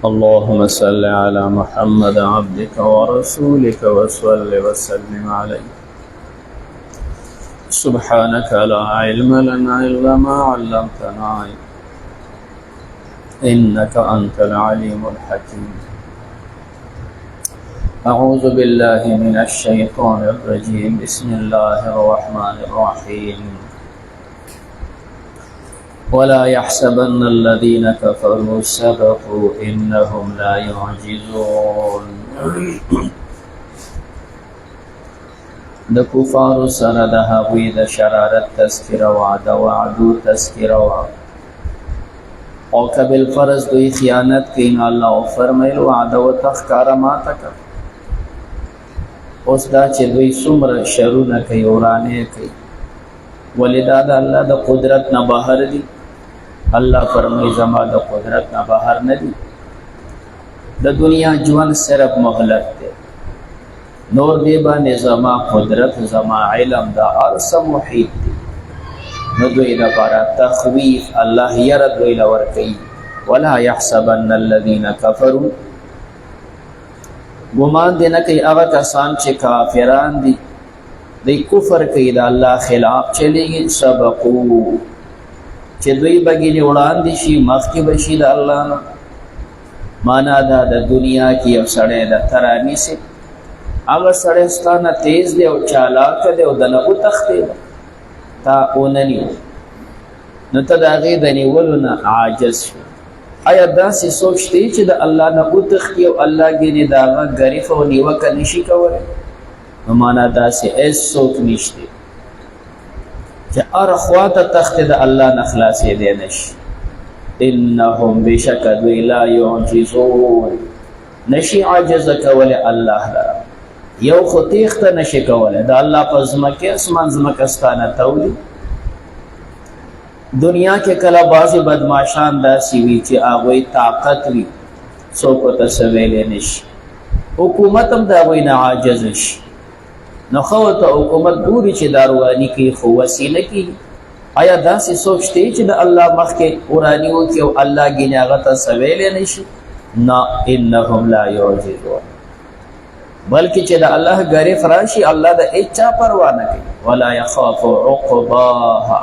اللهم صل على محمد عبدك ورسولك وصل وسلم عليه. سبحانك لا علم لنا إلا ما علمتنا إنك أنت العليم الحكيم. أعوذ بالله من الشيطان الرجيم. بسم الله الرحمن الرحيم. ولا يحسبن الذين كفروا سبقوا إنهم لا يعجزون. د کفارو سره د هغوی د شرارت تذکره وا د وعدو تذکره وا او که بالفرض دوی خیانت کوي نو الله فرمایل وعده ورته ښکاره ماته کړه. اوس دا چې دوی څومره شرونه کوي ورانې کوي ولې دا د الله د قدرت نه بهر دي. الله فرمایي زما د قدرت نه بهر نه دي. د دنیا ژوند صرف مهلت دی، نور دی باندې زما قدرت زما علم دا ارس محیط دی. نو دوی لپاره تخویف الله یره دوی لور کوي. ولا يحسبن الذين كفروا، ګمان دې نه کوي هغه کسان چې کافران دي دی کفر کوي د الله خلاف چلیږي سبقو چې دوی بګینې وړاندې شي مخکې به شي د الله نه. معنا دا د دنیا کې یو سړی د تراني سي هغه سړی ستا نه تیز دی او چالاک دی او دنه وتښتېد تا ونه نیو نو ته د هغې د نیولو نه عاجز شو. آیا داسې سوچ دی چې د الله نه وتښتي او الله ګینې د هغه ګریف او نیوکه نشي کولی؟ نو معنا داسې هېڅ څوک نشته چې هر خوا ته تښتې د الله نه خلاصېدی نشي. انهم بشک دوی لا یعجزون، نشي عاجزه کولی الله لره. یو خو تیښته نشي کولی د الله په ځمکې اسمان ځمکه ستا نه تولي. دنیا کې کله بعضې بدماشان داسې وي چې هغوی طاقت وي څوک ورته څه ویلی نشي. حکومت هم د هغوی نه عاجزه شي نو خو ته حکومت ګوري چې دا رواني کوي خو وسې نه کېږي. آیا داسې سوچ دی چې د الله مخکې وراني وکړي او الله ګینې هغه ته څه ویلی نشي؟ نه، انهم لا یعجزون. بلکې چې د الله ګریف راشي الله د هېچا پروا نه کوي. ولا یخاف عقباها،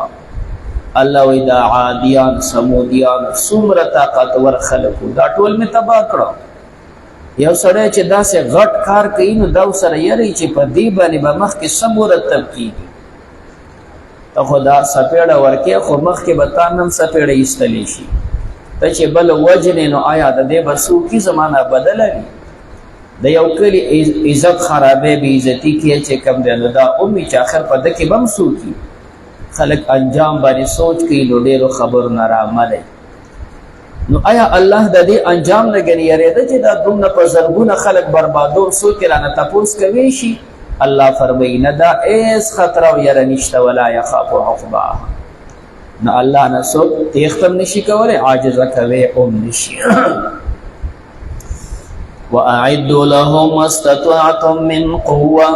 الله وایي دا عادیان سمودیان څومره طاقتور خلک وو دا ټول مې تباه کړه. یو سړی چې داسې غټ کار کوي نو دا ورسره یری چې په دې باندې به مخکې څه مرتب کېږي. ته خو دا څپېړه ورکې خو مخکې به تا هم څپېړه ایستلی شي. ته چې بل وجنې نو آیا د دې به څه وکړي؟ زمانه بدله وي. د یو کلي عزت خرابې بې عزتي کې چې کوم دی نو دا ومي چې آخر په ده کې به هم څه وکړي. خلک انجام باندې سوچ کوي نو ډېرو خبرو نه راملی. نو آیا الله د دې انجام نه ګنې یارېده چې دا دومره په زرګونه خلک بربادوم څوک یې رانه تپوس کوی شي؟ الله فرمایي نه، دا هېڅ خطر او یره نشته. ولا یخاف عقباها، نه الله نه څوک تیښته هم نشي کولی عاجزه کوی هم نشي. واعدوا لهم ما استطعتم من قوه،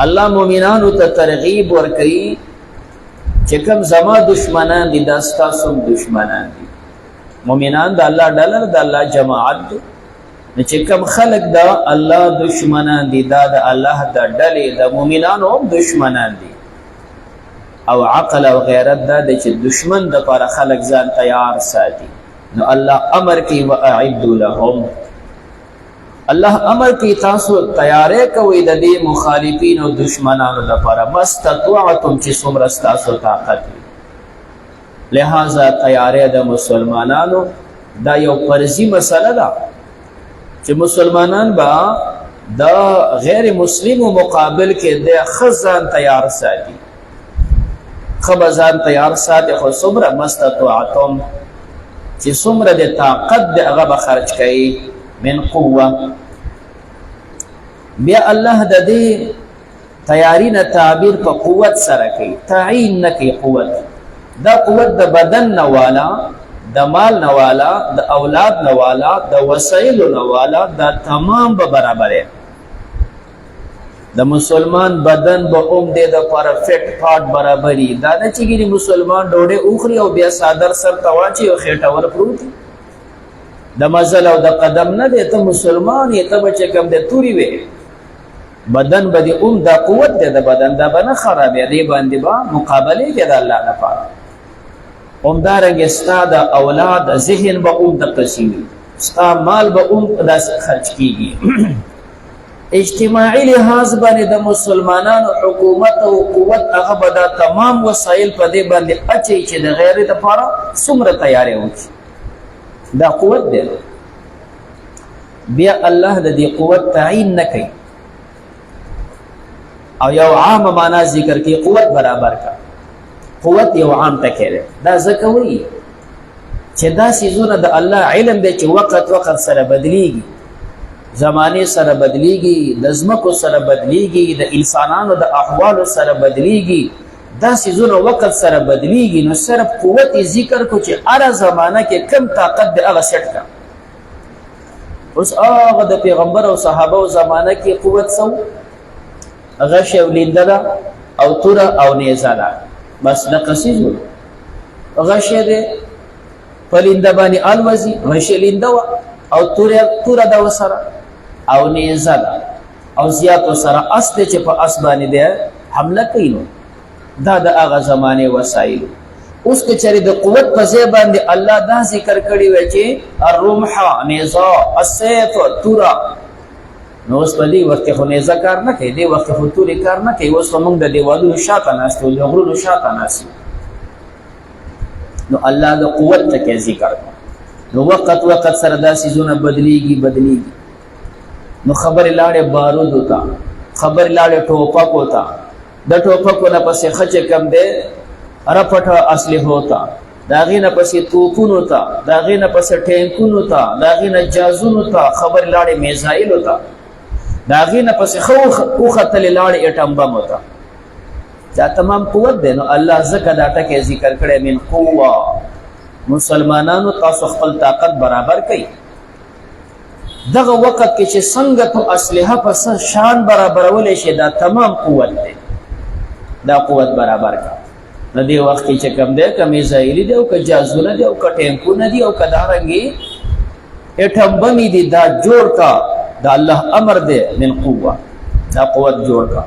الله مؤمنانو ته ترغیب ورکوي چې کوم زما دشمنان دي دا ستاسو هم دشمنان دي. مؤمنان د الله ډله د الله جماعت دي. نو چې کوم خلک د الله دشمنان دي دا د الله د ډلې د مؤمنانو هم دشمنان دي. او عقل او غیرت دا دی چې دشمن دپاره خلک ځان تیار ساتي. نو الله امر کوي واعدوا لهم، الله امر کوي تاسو تیاری کوئ د دې مخالفین او دشمنانو لپاره ما استطعتم چې څومره ستاسو طاقت وي. لہذا تیاری د مسلمانانو دا یو فرضي مسله ده چې مسلمانان به د غیر مسلمو مقابل کې د ښه ځان تیار ساتي. ښه به ځان تیار ساتي خو څومره ما استطعتم چې څومره د طاقت د هغه به خرج کوي من قوه. بیا الله د دې تیاری نه تعبیر په قوت سره کوي، تعین نه کوي. قوت دا قوت د بدن نه والا، د مال نه والا، د اولاد نه والا، د وسایلو نه والا، دا تمام به برابر. د مسلمان بدن به د لپاره فټ پاټ برابري دا نه چې ګینه مسلمان ډوډۍ اوخري او بیا صادر سر تواچي او خېټه ور پروت د مزل او د قدم نه دی ته مسلمان یې ته بچ کم د توري وي بدن به د قوت دی د بدن دا بنه خراب دی باندې با مقابله کې د الله لپاره دارنګ ستا د اولاد ذهن به د قسمی ستا مال به داس خرج کیږي اجتماعي لحاظ باندې د مسلمانانو حکومت او قوت هغه به دا تمام وسایل په دې باندې اچي چې د غیر لپاره څومره تیاری وکړي دا قوت دی بیا الله د دې قوت تعین نه کوي او یو عام معنا ذکر کوي قوت برابر کا قوت یو عام تکره دا ځکه وایي چې دا سيزونه د الله علم دی چې وخت سره بدليږي زمانه سره بدليږي د ځمکو سره بدليږي د انسانانو د احوال سره بدليږي دا سيزونه وخت سره بدليږي نو صرف قوت ذکر کو چې اره زمانہ کې کم طاقت د هغه سټ کا اوس هغه د پیغمبر او صحابه او زمانہ کې قوت سو غش ولیندا او تور او نیزالا بس د قصیزو غش دې پلیندا باندې الوزي غش لیندا او تور د وسره او نیزالا او زیات سره اصل چې په اسبانه دې حمله کوي دا د هغه زمانه وسایل اوس که چېرې د قوت په ځای باندې الله دا ذکر کړی وای چې الرمح نیزا السيف تورا نو اوس په دې وخت خو نیزه کار نه کوي دې وخت خو تورې کار نه کوي اوس موږ د دیوالونو شاته ناستو د غرونو شاته ناستو نو الله د قوت ته ذکر نو وخت سره دا سيزونه بدليږي نو خبر لاړې بارود ہوتا خبر لاړې ټوپک ہوتا د ټوپکو نه پسې خچ کم دی رپټ اصلي ہوتا داغې نه پسې توپونو تا داغې نه پسې ټینکونو تا داغې نه جازونو تا خبر لاړې میزایل ہوتا داغې نه پسې خو خطلې لاړې اټم بم ہوتا دا تمام قوت دی نو الله زکه دا ټکي ذکر کړي من قوه مسلمانانو تاسو خپل طاقت برابر کړئ دغه وخت کې چې څنګه تو اسلحه په شان برابرول شي دا تمام قوت دی دا قوت برابر کا نه دی وخت چې کم دی کمی زایلی دی او که جازونه دی او که ټینکونه دی او که دارنګي اټم بمی دی دا جوړ کا دا الله امر دی من قوه دا قوت جوړ کا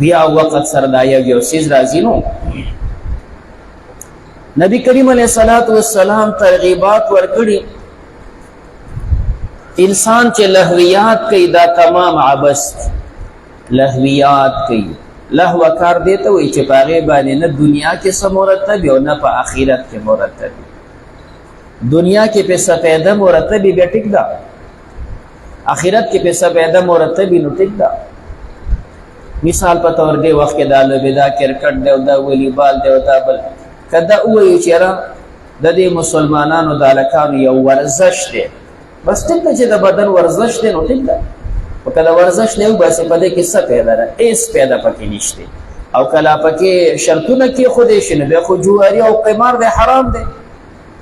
بیا وخت سره دا یو سیز راځي نو نبی کریم علیه الصلاۃ والسلام ترغیبات ورکړي انسان چې لهویات کوي دا تمام عبث لهویات کوي لهو کار دیته وي چې پاغه باندې نه دنیا کې سمورتب او نه په آخرت کې مرتب دنیا کې پیسې پیدا مرتب به ټیک دا آخرت کې پیسې پیدا مرتب نو ټیک دا مثال په تور دی وخت کې دا لوبدا کرکټ دی او دا والیبال دی او دا بل کدا وایي چې را د دې مسلمانانو د الکانو یو ورزش دی بس ټیک چې د بدن ورزش دی نو ټیک دا او کله ورزش نه وباسي په دې کې څه پیدا ده ایس پیدا پکې نشته او کله پکې شرطونه کې خوده شنه به خو جواری او قمار به حرام ده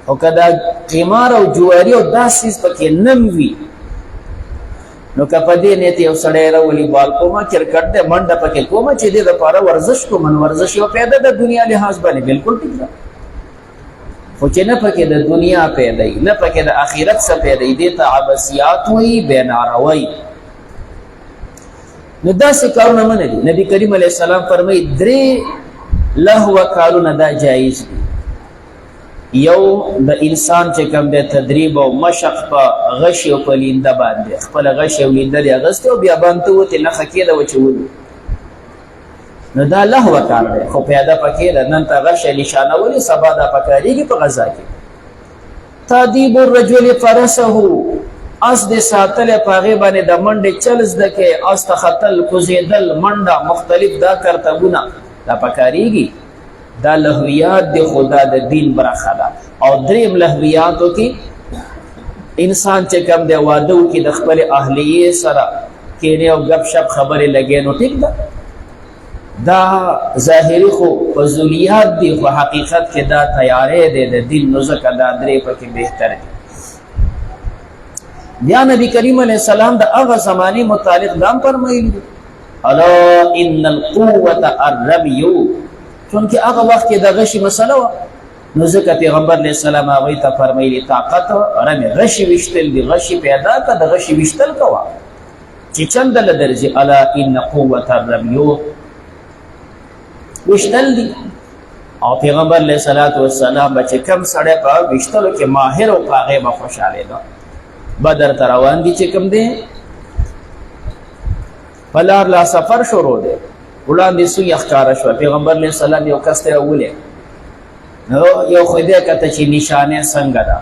او کله قمار او جواری او داسې پکې نم وی نو کپدې نه ته یو سړی راولي بال کومه کرکټ ده منډه پکې کومه چې دې لپاره ورزش کوم ورزش یو پیدا د دنیا لحاظ باندې بالکل ټیک ده خو چې نه پکې د دنیا پیدا نه پکې د آخرت څخه پیدا دي ته عباسيات وي بناروي نو داسې کارونه منه دي نبی کریم علیه السلام فرمایي درې لهو کارونه دا جایز دي یو د انسان چې کوم د تدریب او مشق په غش او پلینده باندې خپل غش او لینده دی غست او بیا باندې وته نه خکېده و چول نو دا لهو کار دی خو پیدا پکې نن ته غش نشانه ولې سبا دا پکاريږي په غزا کې تادیب الرجل فرسه اس د ساتل پاغه باندې د منډه چلز دکې اس تخطل کوزیدل منډه مختلف دا کرتبونه دا پکاريږي دا لهویات د خدا د دین برخه ده او دریم لهویاتو کې انسان چې کم دی واده کې د خپل اهلیه سره کېنه او غب شپ خبره لګې نو ټیک ده دا ظاهری خو فضولیات دی خو حقیقت کې دا تیارې ده د دین نو زکه دا درې پکې بهتر دي بیا نبی کریم علیہ السلام دا هغه زمانی متعلق دام فرمایلی الا ان القوة الرمي، چونکہ هغه وخت کې د غشي مسله وه، نو ځکه پیغمبر علیه السلام هغوی ته فرمیلي طاقت رمي غشي ویشتل دي، غشي پیدا که د غشي ویشتل کوه چې چنده له درځي. الا ان قوة الرمي ویشتل دي. او پیغمبر علیه السلام به چې کم سړی په ویشتلو کې ماهر او په هغې به خوشحالېده. بدر ته روان دي چې کوم دی، په لار لا سفر شروع دی، وړاندې سوی ښکاره شوه. پیغمبر علیه السلام یو کس ته راولې، نو یو خو دې کته چې نشانې څنګه ده،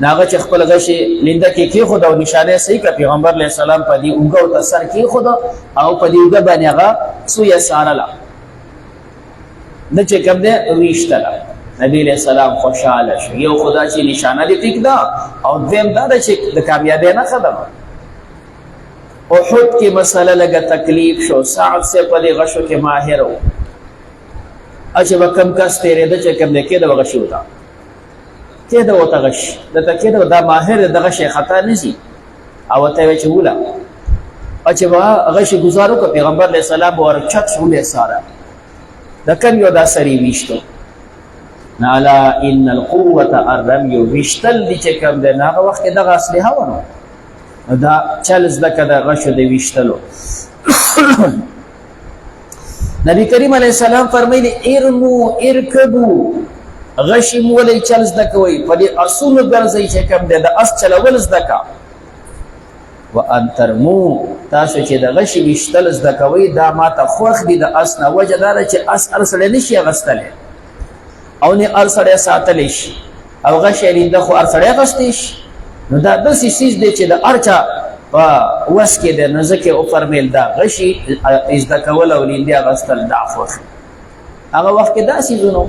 نو هغه چې خپل غشي لینده کې کېښوده او نشانې صحیح کړه. پیغمبر علیه السلام په دې اوږه ورته سر کېښوده او په دې اوږه باندې هغه سویه څارله، نه چې کوم دی ویشتله. نبی علیہ السلام خوشحاله شو. یو خدا چې نشانه دې ټیک ده، او دویم دا ده چې د کامیابۍ نښه ده. احد کې مسله لږه تکلیف شو، سعد سے په دې غشو کې ماهر و. چې به کم کس تېرېده چې کوم دی کېده به غشي وته کېده ورته غش درته کېده، دا ماهر د غشی خطا نه شي. او ورته یې ویل چې وله، او چې به غشي ګزار وکړه پیغمبر علیه السلام به ورچت شو ویې څاره د کوم یو دا سړي ویشتو. الا ان القوة الرمي ویشتل دي چې کوم دی، هغه وخت کې دغه اسلحه وه، نو دا چل زده که د غشو د ویشتلو. نبی کریم علیه السلام فرمیلی ارمو ارکبو، غشی مولی چل زده کوئ، په دې اسونو ګرځئ چې کوم دی، د اس چلول زده که. وان ترمو، تاسو چې د غشي ویشتل زده کوئ، دا ماته خوښ دي د اس نه. وجه دا ده چې اس هر سړی نه شي اخیستلی او نه هر سړی ساتلی شي، او غشی رینده خو هر سړی اخیستی شي. نو دا داسې څیز دی چې د هر چا په وس کې دی. نو ځکه وفرمیل دا غشي زده کول او لیندې اخیستل دا خوښ. هغه وخت کې دا څیزونه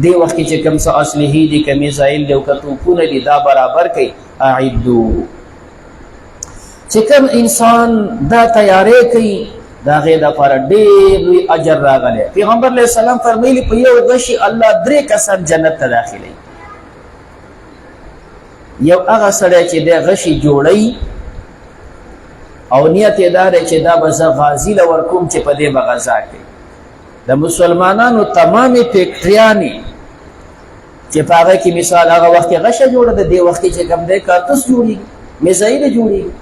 دې وخت کې چې کوم څه اصلحې دي، که میزایل دي او که توپونه دي، دا برابر کوي. اعدو، چې کوم انسان دا تیاری کوي د هغې دپاره ډېر لوی اجر راغلی. پیغمبر علیه السلام فرمیلي په یو غشي الله 3 کسان جنت ته داخلوي. یو هغه سړی چې دی غشي جوړوي او نیت یې دا دی چې دا به زه غازي له ورکوم چې په دې به غذا کوي. د مسلمانانو تمامې فیکټریانې چې په هغه کې مثال هغه وخت کې غشه جوړه ده، دې وخت کې چې کوم دی کارتوس جوړېږي، میزایل جوړېږي.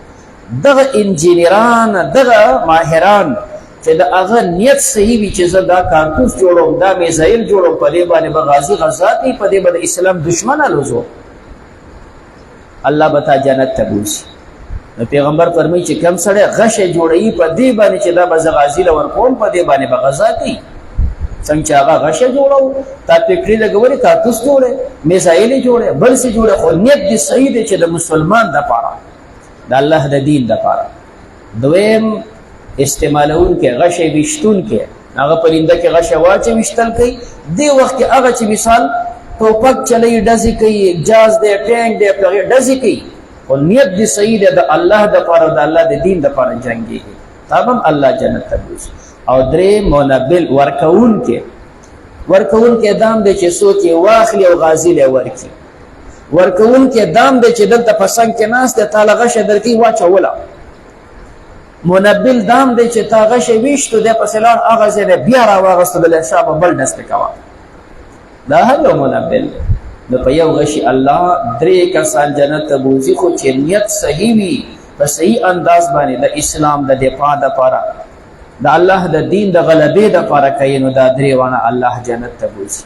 دغه انجینران، دغه ماهران چې د هغه نیت صحیح وي چې زه دا کارتوس جوړوم، دا میزایل جوړوم، په دې باندې به غازي غذا کوي، په دې به د اسلام دشمن الوزو، الله به تا جنت ته بوځي. نو پیغمبر فرمایي چې کوم سړی غشه جوړوي په دې باندې چې دا به زه غازي له ورکوم، په دې باندې به غذا کوي. څنګه چې هغه غشه جوړو، تا فکري لګولې، کارتوس جوړې، میزایل جوړې، بل څه جوړې، خو نیت دې صحیح دی چې د مسلمان دپاره، د الله د دین دپاره. دویم استعمالونکي غشه ویشتونکي، هغه په لینده کې غشه واچي ویشتل کوي. دې وخت کې هغه چې مثال ټوپک چلی، ډزې کوي، جاز دی، ټینک دی، په هغې ډزې کوي، خو نیت دې صحیح دی د الله دپاره، د الله د دین دپاره جنګېږي، تب هم الله جنت ته بوځي. او درې منبل ورکوونکي، ورکوونکي دام دی چې څوک یې واخلي او غازي لی ورکړي. ورکوونکي دام دی چې دلته په څنګ کې ناست دی، تا له غشه درکوي واچوله. منبل دام دی چې تا غشه ویشتو، دی پسې لاړ هغه ځای دی بیا راواغستو، بله شا به بل ډز پې کوه. دا هر یو منبل دی. نو په یو غشي الله 3 کسان جنت ته بوځي، خو چې نیت صحیح وي، په صحیح انداز باندې د اسلام د دفاع دپاره، د الله د دین د غلبې دپاره کوي، نو دا 3 وانه الله جنت ته بوځي.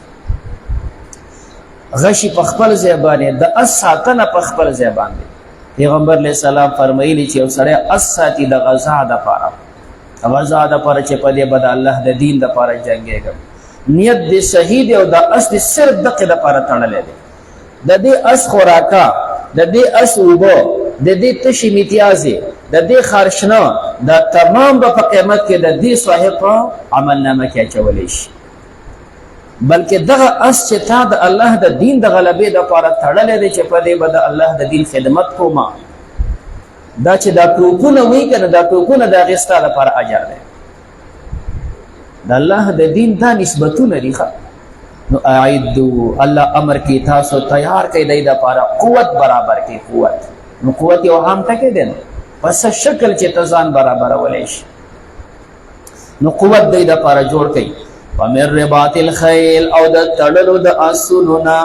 غشي په خپل ځای باندې، د اس ساتنه په خپل ځای باندې. پیغمبر علیه السلام فرمایلي چې یو سړی اس ساتي د غذا دپاره، غذا دپاره چې په دې به د الله د دین دپاره جنګېږم. نیت دې صحیح دی او د اس دې صرف دقې دپاره تړلی دی. د دې اس خوراکه، د دې اس اوبه، د دې تشې میتیازې، د دې خارشنه، دا تمام به په قیامت کې د دې صاحب په عملنامه کې اچولی شي. بلکې دغه اس چې تا د الله د دین د غلبې دپاره تړلی دی چې په دې به د الله د دین خدمت کومه، دا چې دا ټوپونه وایي که نه، دا ټوپونه د هغې ستا لپاره اجر دی. د الله د دین دا نسبتونه دي. نو اعدو، الله امر کی تاسو تیار کړئ دی دپاره، قوت برابر کړئ. قوت، نو قوت یو عام ټکی دی، نو پس شکل چې ته ځان برابرولی شي. نو قوت دی د پاره جوړ کړي. ومن رباط الخیل او د تړلو د اسونو نه.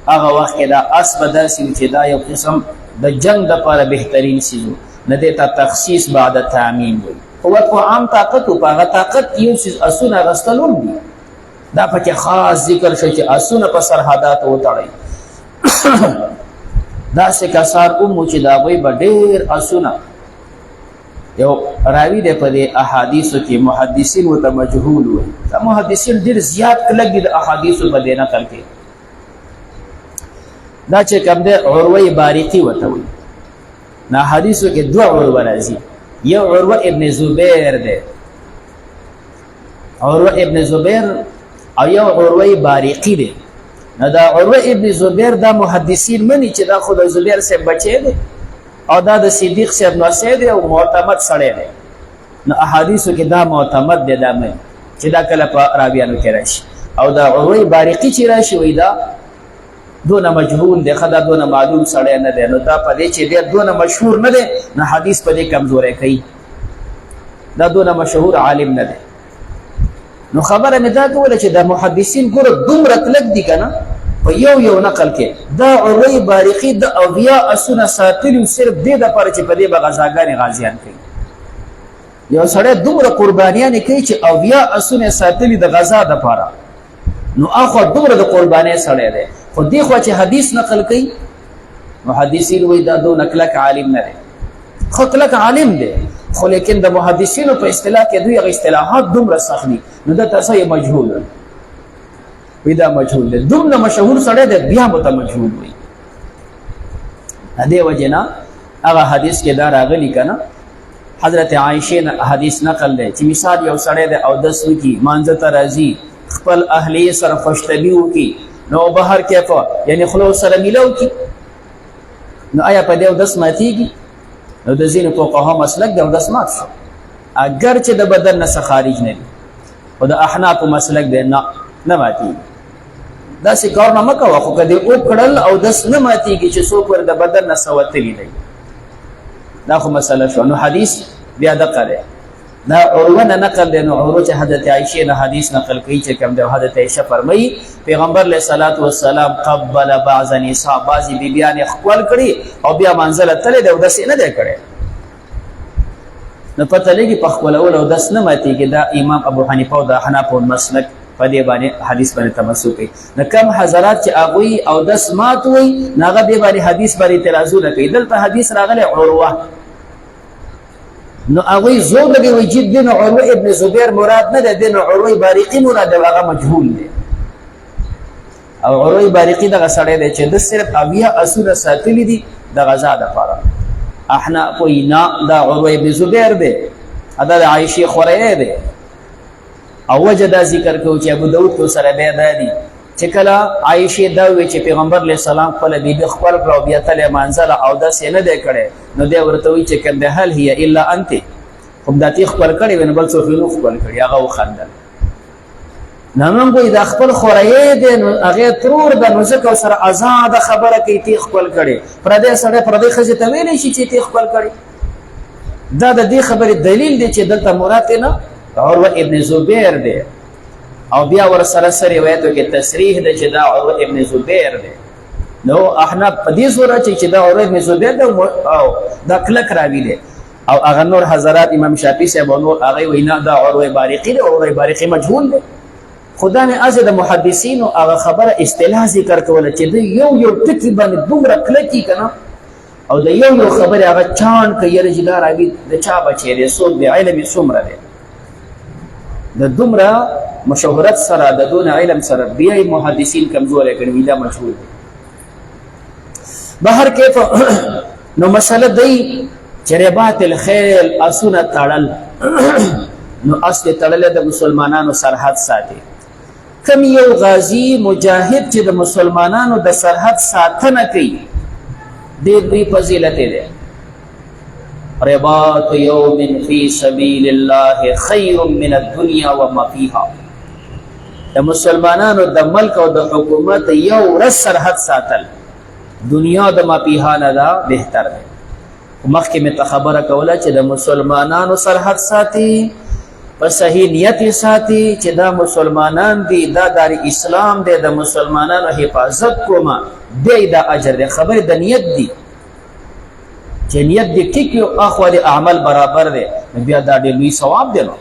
هغه وخت کې دا اس به داسې و چې دا یو قسم د جنگ دپاره بهترین څیز و، نه دې ته تخصیص بعد تعمیم وایي. قوت خو عام طاقت و، په هغه طاقت یو څیز اسونه اخیستل هم دي. دا پکې خاص ذکر شو چې اسونه په سرحداتو وتړئ. داسې کسان هم و چې د هغوی به ډېر اسونه. یو راوي دی په دې احادیثو کې محدثین ورته مجهول وایي. دا محدثین ډېر زیات کلک دي د احادیثو په دې نقل کې. دا چې کوم دی عروه باریقي ورته وایي. نه حدیثو کې دوه عروه راځي، یو عروه ابن زبیر دی، عروه ابن زبیر، او یو عروه باریقي دی. نه دا عروه ابن زبیر دا محدثین مني چې دا خو د زبیر صاحب بچی دی او دا د صدیق صاحب نوسی دی او معتمد سړی دی. نو احادیثو کې دا معتمد دی، دا مني چې دا کله په راویانو کې راشي. او دا عروه باریقي چې راشي وایي دا دونه مجهول دی، ښه دا دونه معلوم سړی نه دی. نو دا په دې چې دی دونه مشهور نه دی، نو حدیث په دې کمزوری کوي. دا دونه مشهور عالم نه دی. نو خبره مې دا کوله چې دا محدثین ګوره دومره کلک دي که نه په یو نقل کې. دا عروه باریقي د اویا اسونه ساتلي صرف دې دپاره چې په دې به غذاګانې غازیان کوي. یو سړی دومره قربانیانې کوي چې اویا اسونه ساتلي د غذا دپاره، نو اخوا دومره د قربانۍ سړی دی. خو دې خوا چې حدیث نقل کوي، محدثین وایي دا دونه کلک عالم نه دی. خو کلک عالم دی، خو لیکن د محدثینو په اصطلاح کې دوی هغه اصطلاحات دومره سخت دي، نو دا تاسو یې مجهول وي. دا مجهول دی، دومره مشهور سړی دی بیا به ته مجهول وي. دې وجې نه هغه حدیث کې دا راغلي که نه، حضرت عایشې حدیث نقل دی چې مثال یو سړی دی اودس وکړي، مانځه ته راځي، خپل اهلیې سره خوشطبي وکړي، نو بهر کې یعنی خلو سره میله وکړي، نو آیا په دې اودس ماتېږي؟ نو د ځینو فقهاو مسلک د اودس مات شو، اگر چې د بدن نه څه خارج نه وي. خو د احنافو مسلک دی نه ماتېږي. داسې کارونه مه کوه، خو که دې وکړل اودس نه ماتېږي چې څوک ور د بدن نه څه وتلي دی. دا خو مسله شوه. نو حدیث بیا دقه دی، دا عروه نه نقل دی. نو عروه چې حضرت عایشې نه حدیث نقل کوي چې کوم دی، حضرت عایشه فرمایي پیغمبر علیه صلات وسلام قبل بعض النساء، بعضې بیبیانې ښکل کړي او بیا منزله تللی دی، اودس یې نه دی کړی. نو پته لګي په ښکلولو اودس نه ماتېږي. دا امام ابو حنیفه او د احنافو مسلک په دې باندې حدیث باندې تمسک کوي. نو کم حضرات چې هغوی اودس مات وایي، نو هغه دې باندې حدیث باندې اعتراضونه کوي. دلته حدیث راغلی عروه، نو هغوی زور لګوي وایي چې دین عروه ابن زبیر مراد نه دی، دین عروه باریقي مراد دی، هغه مجهول دی. او عروه باریقي دغه سړی دی چې د صرف اویا اسونه ساتلي دي د غذا دپاره. احناف وایي نه، دا عروه ابن زبیر دی، دا د عایشې خوری دی. او وجه دا ذکر کوو چې ابو داود کو سره بیا دا دي چې کله عایشې دا وایي چې پیغمبر علیه السلام خپله بیبي ښکل کړه او بیا تلې مانځله اودس یې نه دی کړی، نو دی ورته وایي چې کوم دی هل هي الا انت، خو همدا تی ښکل کړی وی، نو بل څوک یې نه ښکل کړي. هغه وخندل. نو موږ وایي دا خپل خوری دی، نو هغې ترور ده، نو ځکه ورسره ازاده خبره کوي تی ښکل کړي. پردی سړی پردی ښځې ته ویلی شي چې تی ښکل کړي. دا د دې خبرې دلیل دی چې دلته مراد نه عروه ابن زبیر دی. او بیا ورسره سره روایتو کې تصریح ده چې دا عروه ابن زبیر دی. نو احناف په دې صورت چې دا عروه ابن زبیر دی او دا کلک راوي دی. او هغه نور حضرات امام شافعي صاحب او نور هغه وایي نه، دا عروه باریقي دی، عروه باریقي مجهول دی. خدا مې از د محدثینو هغه خبره اصطلاح ذکر کوله چې د یو ټکي باندې دومره کلکي که نه، او د یو خبرې هغه چاڼ کوي یاره چې دا راوي د چا بچی دی، څوک د علم یې څومره دی. د دومره مشهورت سره د دون علم سره بیا محدثین کمزوری کړي، دا مشهور دی. بهر کیف نو مسله دی چې رباط الخیل اسونه تړل، نو اس دې تړلی د مسلمانانو سرحد ساتي. کم یو غازی مجاهد چې د مسلمانانو د سرحد ساتنه کوي، ډېر لوی فضیلت دی. رباط یوم فی سبیل الله خیر من الدنیا وما فیها. د مسلمانانو د ملک او د حکومت یو ورځ سرحد ساتل دنیا د ما فیها نه دا بهتر دی. مخکې مې ته خبره کوله چې د مسلمانانو سرحد ساتي په صحیح نیت ساتي چې دا مسلمانان دي، دا دار اسلام دی، د مسلمانانو حفاظت کومه، دی دا اجر دی. خبر د نیت دی چې نیت دی ټیک یو اخو د اعمال برابر دی، بیا دا ډېر لوی ثواب دی. نو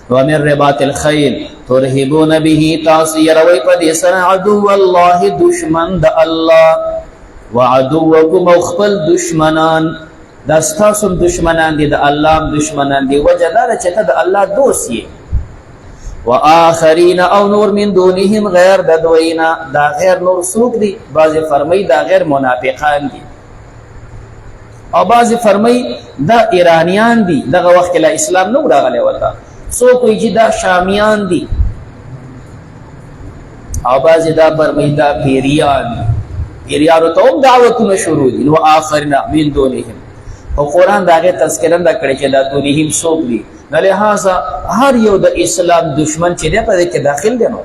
ومن رباط الخیل ترهبون به، تاسو یروئ په دې سره عدو الله، دشمن د الله، وعدوکم او خپل دشمنان، دا ستاسو دشمنان دي، د الله دشمنان دي. وجه دا ده چې ته د الله دوست یې. وآخرین او نور من دونهم، غیر د دوینا، دا غیر نور څوک دي؟ بعضې فرمایي دا غیر منافقان دي، او بعضې فرمایي دا ایرانیان دي، دغه وخت کې لا اسلام نه و راغلی ورته. څوک وایي چې دا شامیان دي، او بعضې دا فرمایي دا پیریان دي. پیریانو ته هم دعوتونه شروع دي. نو آخرین من دونهم، او قرآن دا هغې تذکره نه کړې چې دا دونهم څوک دي. نو لہذا هر یو د اسلام دشمن چې دی په دې کې داخل دی. نو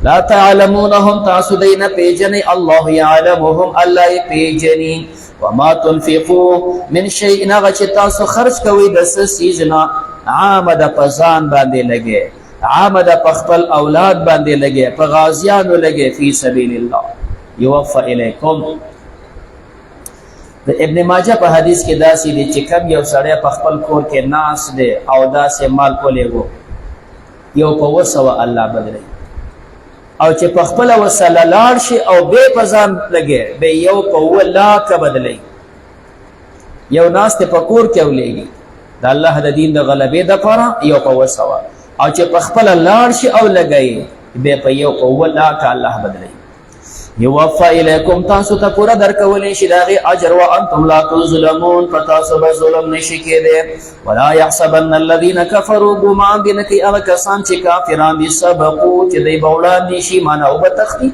لا تعلمونهم، تاسو دی نه پیژنئ، الله یعلمهم، الله یې پیژني. وما تنفقوا من شیء، هغه چې تاسو خرج کوئ د څه څیز نه، عامه ده په ځان باندې لګئ، عامه ده په خپل اولاد باندې لګئ، په غازیانو لګئ، فی سبیل الله یوفى الیکم. د ابن ماجه په حدیث کې داسې دی چې کم یو سړی په خپل کور کې ناس دی او داسې مال کولیږو، یو په 200 الله بدلوي، او چې په خپله وسله لاړ شي او بې په ځان لګي، به یو په 2 لاکه بدلوي. یو ناس ته په کور کې اولیږي د الله د دین د غلبې دپاره، یو په 200، او چې په خپله لاړ شي او لګوي، به په یو په 2 لاکه الله بدلوي. یوفى الیکم، تاسو ته پوره درکولی شي د هغې اجر، وانتم لا تظلمون، په تاسو به ظلم نشي کېدی. ولا یحسبن الذین کفروا، ګمان دې نه کوي هغه کسان چې کافران دي، سبقو چې دوی به وړاندې شي، معنا او به تختی،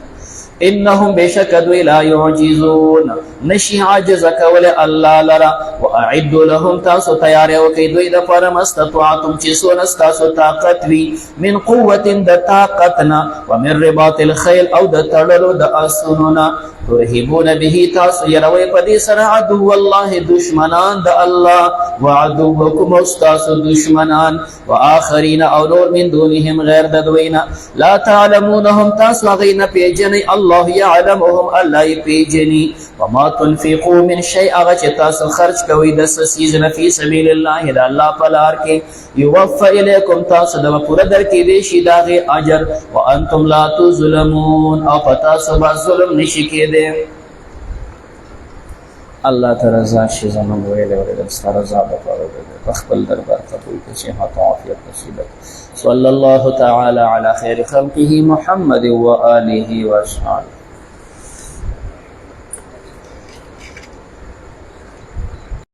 انهم بشک دوی لا یعجزون، نشي عاجز کولی الله لره. واعدوا لهم، تاسو تیاری وکړئ دوی دپاره، ما استطعتم چې څونه ستاسو طاقت وي، من قوت د طاقت نه، ومن رباط الخیل او د تړلو د اسونو نه، ترهبون به، تاسو یروئ په دې سره عدو الله، دشمنان د الله، وعدوکم او ستاسو دشمنان، وآخرین او نور من دونهم، غیر د دوی نه، لا تعلمونهم، تاسو هغوی نه پیژنئ، الله یعلمهم، الله یې پیژني. وما تنفقوا من شیء، هغه چې تاسو خرج کوئ د څه څیز نه، فی سبیل الله، د الله په لار کې، یوفى الیکم، تاسو ته به پوره درکېدی شي د هغې اجر، وانتم لا تظلمون، او په تاسو به ظلم نشي کېدی. الله ته رضا شي زموږ ویلې اورېدل ستا رضا دپاره وکړه، په خپل دربار قبول کړه، صحت او عافیت نصیب کړه. صلی الله تعالی علی خیر خلقه محمد و آله و اصحابه.